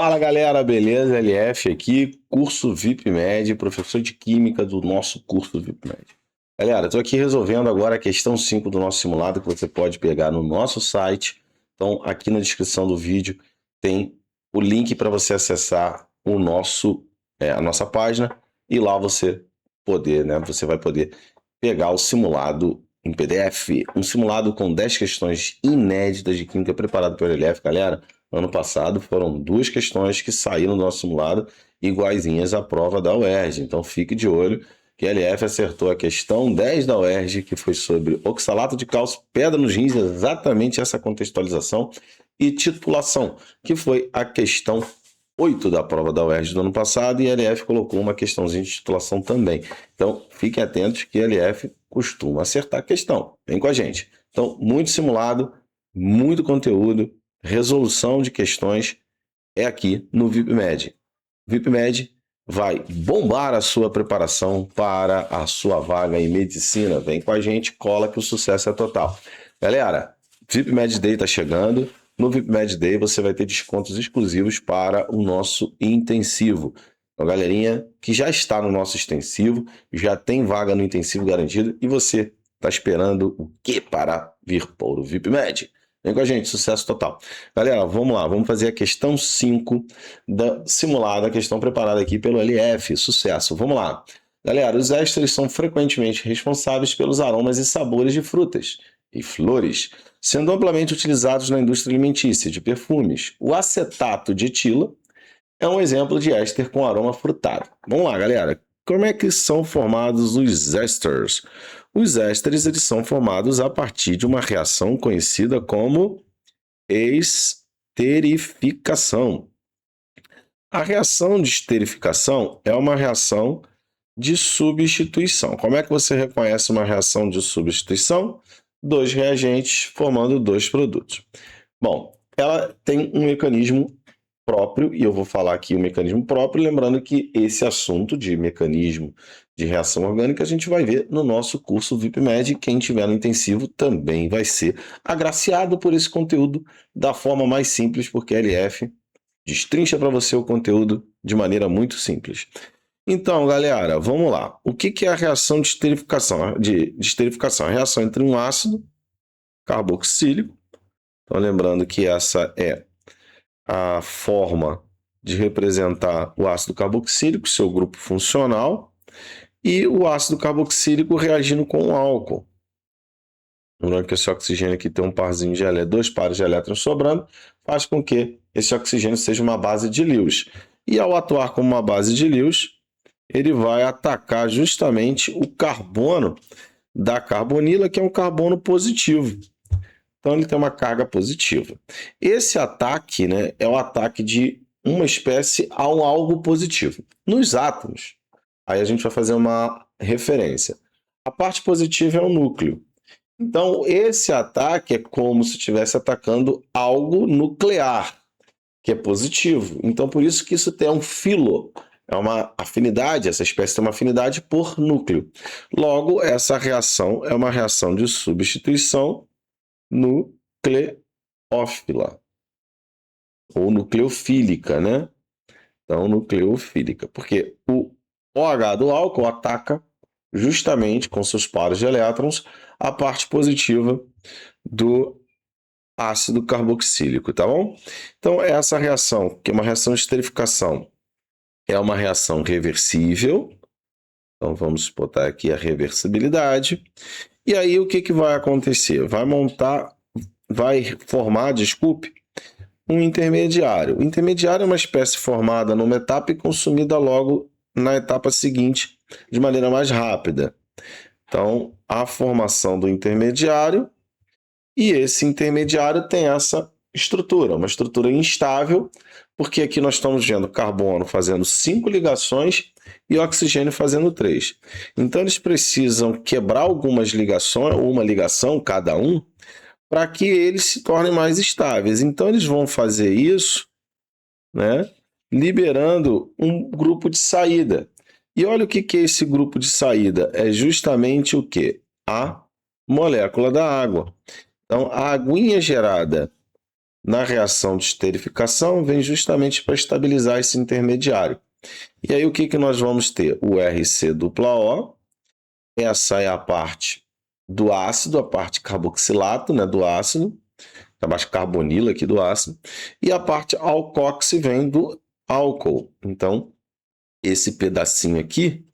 Fala galera, beleza? LF aqui, curso VIP Med, professor de Química do nosso curso VIP Med. Galera, estou aqui resolvendo agora a questão 5 do nosso simulado que você pode pegar no nosso site. Então, aqui na descrição do vídeo tem o link para você acessar a nossa página e lá você vai poder pegar o simulado em PDF, um simulado com 10 questões inéditas de Química preparado pelo LF, galera. Ano passado foram 2 questões que saíram do nosso simulado iguaizinhas à prova da UERJ. Então fique de olho que a LF acertou a questão 10 da UERJ, que foi sobre oxalato de cálcio, pedra nos rins, exatamente essa contextualização, e titulação, que foi a questão 8 da prova da UERJ do ano passado, e a LF colocou uma questãozinha de titulação também. Então fiquem atentos que a LF costuma acertar a questão. Vem com a gente. Então, muito simulado, muito conteúdo, resolução de questões é aqui no VIPMed. VIPMed vai bombar a sua preparação para a sua vaga em medicina. Vem com a gente, cola que o sucesso é total. Galera, VIPMed Day está chegando. No VIPMed Day você vai ter descontos exclusivos para o nosso intensivo. Então, galerinha que já está no nosso extensivo, já tem vaga no intensivo garantido e você está esperando o que para vir para o VIPMed? Vem com a gente, sucesso total. Galera, vamos lá, vamos fazer a questão 5 da simulada, a questão preparada aqui pelo LF, sucesso. Vamos lá. Galera, os ésteres são frequentemente responsáveis pelos aromas e sabores de frutas e flores, sendo amplamente utilizados na indústria alimentícia de perfumes. O acetato de etila é um exemplo de éster com aroma frutado. Vamos lá, galera. Como é que são formados os ésteres? Os ésteres eles são formados a partir de uma reação conhecida como esterificação. A reação de esterificação é uma reação de substituição. Como é que você reconhece uma reação de substituição? 2 reagentes formando 2 produtos. Bom, ela tem um mecanismo próprio, e eu vou falar aqui o mecanismo próprio, lembrando que esse assunto de mecanismo de reação orgânica a gente vai ver no nosso curso VIPMed. Quem tiver no intensivo também vai ser agraciado por esse conteúdo da forma mais simples, porque a LF destrincha para você o conteúdo de maneira muito simples. Então, galera, vamos lá. O que é a reação de esterificação? De esterificação, a reação entre um ácido carboxílico. Então, lembrando que essa é a forma de representar o ácido carboxílico, seu grupo funcional, e o ácido carboxílico reagindo com o álcool. Lembrando que esse oxigênio aqui tem um parzinho de elétrons, 2 pares de elétrons sobrando, faz com que esse oxigênio seja uma base de Lewis. E ao atuar como uma base de Lewis, ele vai atacar justamente o carbono da carbonila, que é um carbono positivo. Então, ele tem uma carga positiva. Esse ataque, né, é o ataque de uma espécie a um algo positivo. Nos átomos, aí a gente vai fazer uma referência. A parte positiva é o núcleo. Então, esse ataque é como se estivesse atacando algo nuclear, que é positivo. Então, por isso que isso tem um filo, é uma afinidade, essa espécie tem uma afinidade por núcleo. Logo, essa reação é uma reação de substituição nucleófila ou nucleofílica, né? Então, nucleofílica, porque o OH do álcool ataca justamente com seus pares de elétrons a parte positiva do ácido carboxílico, tá bom? Então, essa reação, que é uma reação de esterificação, é uma reação reversível. Então, vamos botar aqui a reversibilidade. E aí, o que vai acontecer? Vai formar, um intermediário. O intermediário é uma espécie formada numa etapa e consumida logo na etapa seguinte, de maneira mais rápida. Então, a formação do intermediário, e esse intermediário tem essa estrutura, uma estrutura instável, porque aqui nós estamos vendo carbono fazendo 5 ligações e oxigênio fazendo 3. Então, eles precisam quebrar algumas ligações, ou uma ligação cada um, para que eles se tornem mais estáveis. Então, eles vão fazer isso, né, liberando um grupo de saída. E olha o que é esse grupo de saída. É justamente o quê? A molécula da água. Então, a aguinha gerada na reação de esterificação, vem justamente para estabilizar esse intermediário. E aí o que nós vamos ter? O RC-O, essa é a parte do ácido, a parte carboxilato, né, do ácido, a parte carbonila aqui do ácido, e a parte alcoxi vem do álcool. Então, esse pedacinho aqui,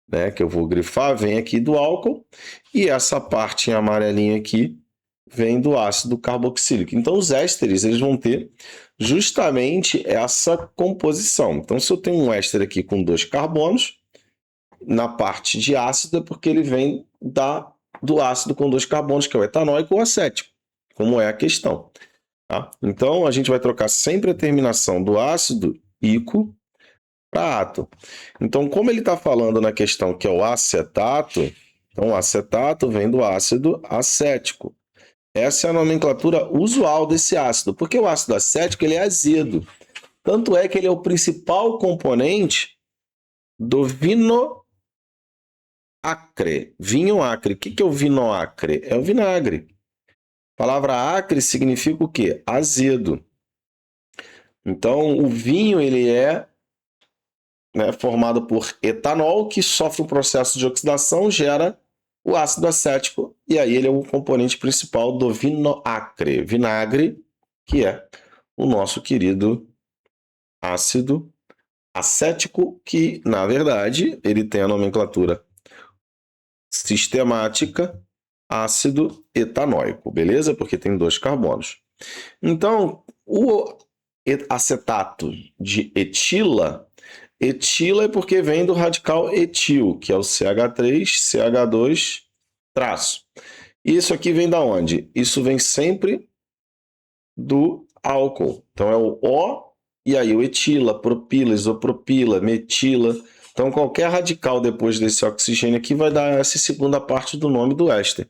né, que eu vou grifar, vem aqui do álcool, e essa parte em amarelinho aqui vem do ácido carboxílico. Então, os ésteres eles vão ter justamente essa composição. Então, se eu tenho um éster aqui com 2 carbonos, na parte de ácido é porque ele vem do ácido com 2 carbonos, que é o etanóico ou acético, como é a questão. Tá? Então, a gente vai trocar sempre a terminação do ácido ico para ato. Então, como ele está falando na questão que é o acetato, então o acetato vem do ácido acético. Essa é a nomenclatura usual desse ácido, porque o ácido acético ele é azedo. Tanto é que ele é o principal componente do vinho acre. Vinho acre. O que é o vinho acre? É o vinagre. A palavra acre significa o quê? Azedo. Então, o vinho ele é, né, formado por etanol, que sofre um processo de oxidação, gera o ácido acético, e aí ele é o componente principal do vinho acre, vinagre, que é o nosso querido ácido acético, que, na verdade, ele tem a nomenclatura sistemática ácido etanóico, beleza? Porque tem 2 carbonos. Então, o acetato de etila, etila é porque vem do radical etil, que é o CH3CH2 traço. Isso aqui vem da onde? Isso vem sempre do álcool. Então é o O e aí o etila, propila, isopropila, metila. Então qualquer radical depois desse oxigênio aqui vai dar essa segunda parte do nome do éster.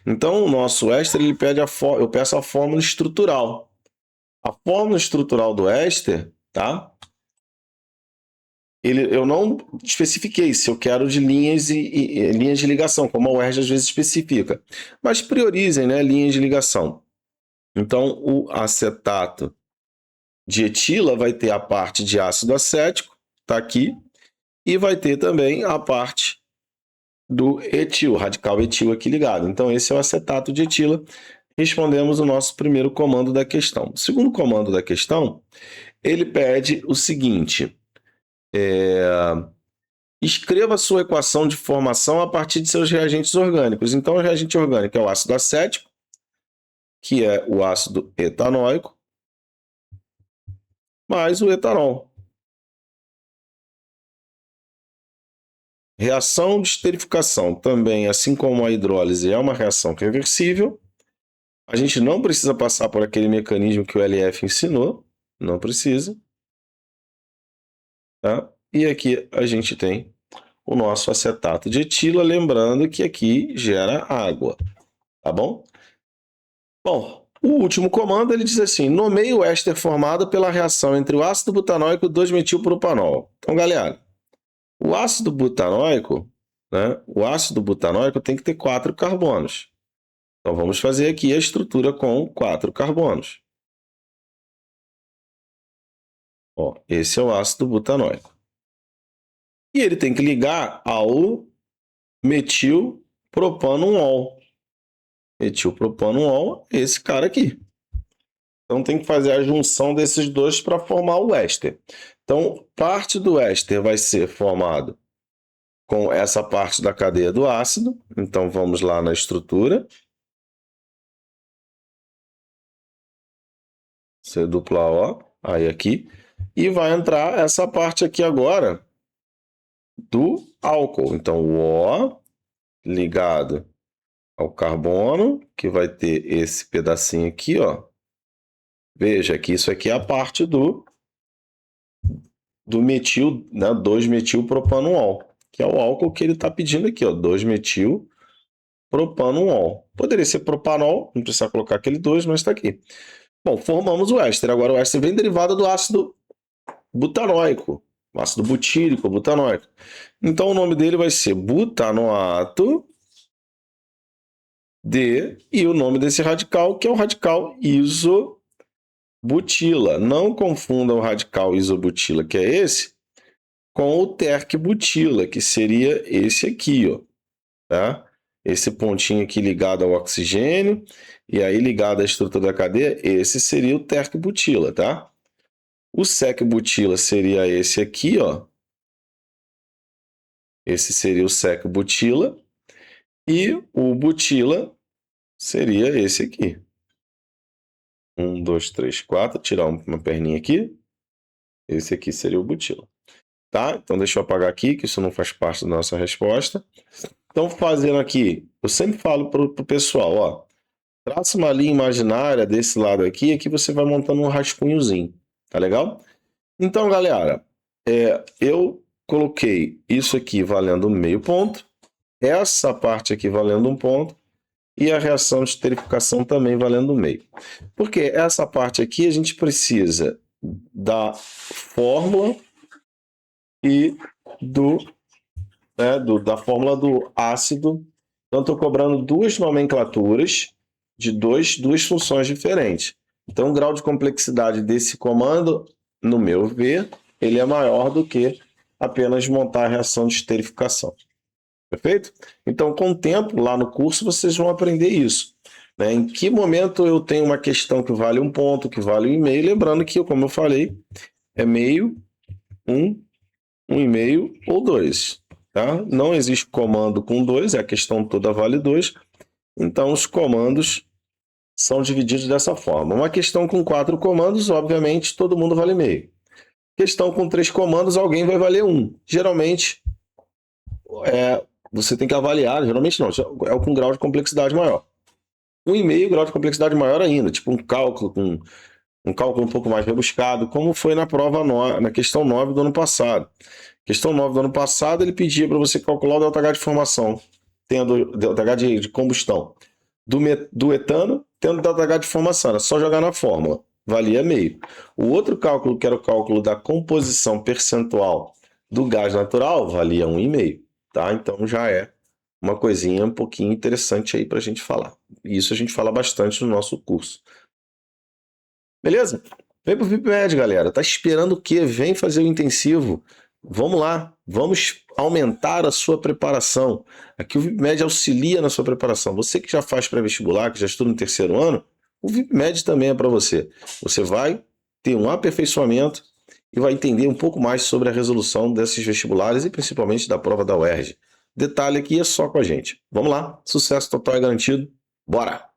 Então o nosso éster ele pede eu peço a fórmula estrutural. A fórmula estrutural do éster, tá? Eu não especifiquei se eu quero de linhas e linhas de ligação, como a UERJ às vezes especifica. Mas priorizem, né, linhas de ligação. Então, o acetato de etila vai ter a parte de ácido acético, está aqui, e vai ter também a parte do etil, radical etil aqui ligado. Então, esse é o acetato de etila. Respondemos o nosso primeiro comando da questão. O segundo comando da questão, ele pede o seguinte: escreva sua equação de formação a partir de seus reagentes orgânicos. Então, o reagente orgânico é o ácido acético, que é o ácido etanóico, mais o etanol. Reação de esterificação também, assim como a hidrólise, é uma reação reversível. A gente não precisa passar por aquele mecanismo que o LF ensinou, não precisa. Tá? E aqui a gente tem o nosso acetato de etila, lembrando que aqui gera água, tá bom? Bom, o último comando ele diz assim: nomeie o éster formado pela reação entre o ácido butanóico e 2-metilpropanol. Então, galera, o ácido butanóico, né? O ácido butanóico tem que ter 4 carbonos. Então, vamos fazer aqui a estrutura com 4 carbonos. Ó, esse é o ácido butanóico. E ele tem que ligar ao metilpropanol. Metilpropanol, esse cara aqui. Então, tem que fazer a junção desses dois para formar o éster. Então, parte do éster vai ser formado com essa parte da cadeia do ácido. Então, vamos lá na estrutura. C dupla O, aí aqui. E vai entrar essa parte aqui agora do álcool. Então, o O ligado ao carbono, que vai ter esse pedacinho aqui, ó. Veja que isso aqui é a parte do metil, né, 2-metilpropanol, que é o álcool que ele está pedindo aqui, ó, 2-metilpropanol. Poderia ser propanol, não precisa colocar aquele 2, mas está aqui. Bom, formamos o éster. Agora o éster vem derivado do ácido butanóico, ácido butírico, butanóico. Então o nome dele vai ser butanoato de, e o nome desse radical, que é o radical butila. Não confunda o radical isobutila, que é esse, com o terc-butila, que seria esse aqui, ó, tá? Esse pontinho aqui ligado ao oxigênio, e aí ligado à estrutura da cadeia, esse seria o terc-butila, tá? O sec-butila seria esse aqui, ó. Esse seria o sec-butila. E o butila seria esse aqui. 1, 2, 3, 4. Tirar uma perninha aqui. Esse aqui seria o butila. Tá? Então deixa eu apagar aqui, que isso não faz parte da nossa resposta. Então, fazendo aqui, eu sempre falo para o pessoal, ó, traça uma linha imaginária desse lado aqui, aqui você vai montando um rascunhozinho, tá legal? Então, galera, eu coloquei isso aqui valendo meio ponto, essa parte aqui valendo 1 ponto, e a reação de esterificação também valendo meio. Porque essa parte aqui a gente precisa da fórmula e da fórmula do ácido. Então, estou cobrando duas nomenclaturas de duas funções diferentes. Então, o grau de complexidade desse comando, no meu ver, ele é maior do que apenas montar a reação de esterificação. Perfeito? Então, com o tempo, lá no curso, vocês vão aprender isso. Né? Em que momento eu tenho uma questão que vale 1 ponto, que vale 1,5, lembrando que, como eu falei, é meio, 1, 1,5 ou 2. Tá? Não existe comando com 2, a questão toda vale 2. Então, os comandos são divididos dessa forma. Uma questão com 4 comandos, obviamente, todo mundo vale meio. Questão com 3 comandos, alguém vai valer 1. Geralmente, você tem que avaliar, geralmente não, é o com grau de complexidade maior. 1,5 grau de complexidade maior ainda, tipo um cálculo um pouco mais rebuscado, como foi na prova na questão 9 do ano passado. Questão 9 do ano passado, ele pedia para você calcular o ΔH de formação, tendo ΔH de combustão do etano, tendo ΔH de formação, era só jogar na fórmula, valia meio. O outro cálculo, que era o cálculo da composição percentual do gás natural, valia 1,5. Tá? Então já é uma coisinha um pouquinho interessante aí para a gente falar. E isso a gente fala bastante no nosso curso. Beleza? Vem pro VIPMed, galera. Tá esperando o quê? Vem fazer o intensivo. Vamos lá. Vamos aumentar a sua preparação. Aqui o VIPMed auxilia na sua preparação. Você que já faz pré-vestibular, que já estuda no 3º ano, o VIPMed também é para você. Você vai ter um aperfeiçoamento e vai entender um pouco mais sobre a resolução desses vestibulares e principalmente da prova da UERJ. Detalhe aqui é só com a gente. Vamos lá. Sucesso total é garantido. Bora!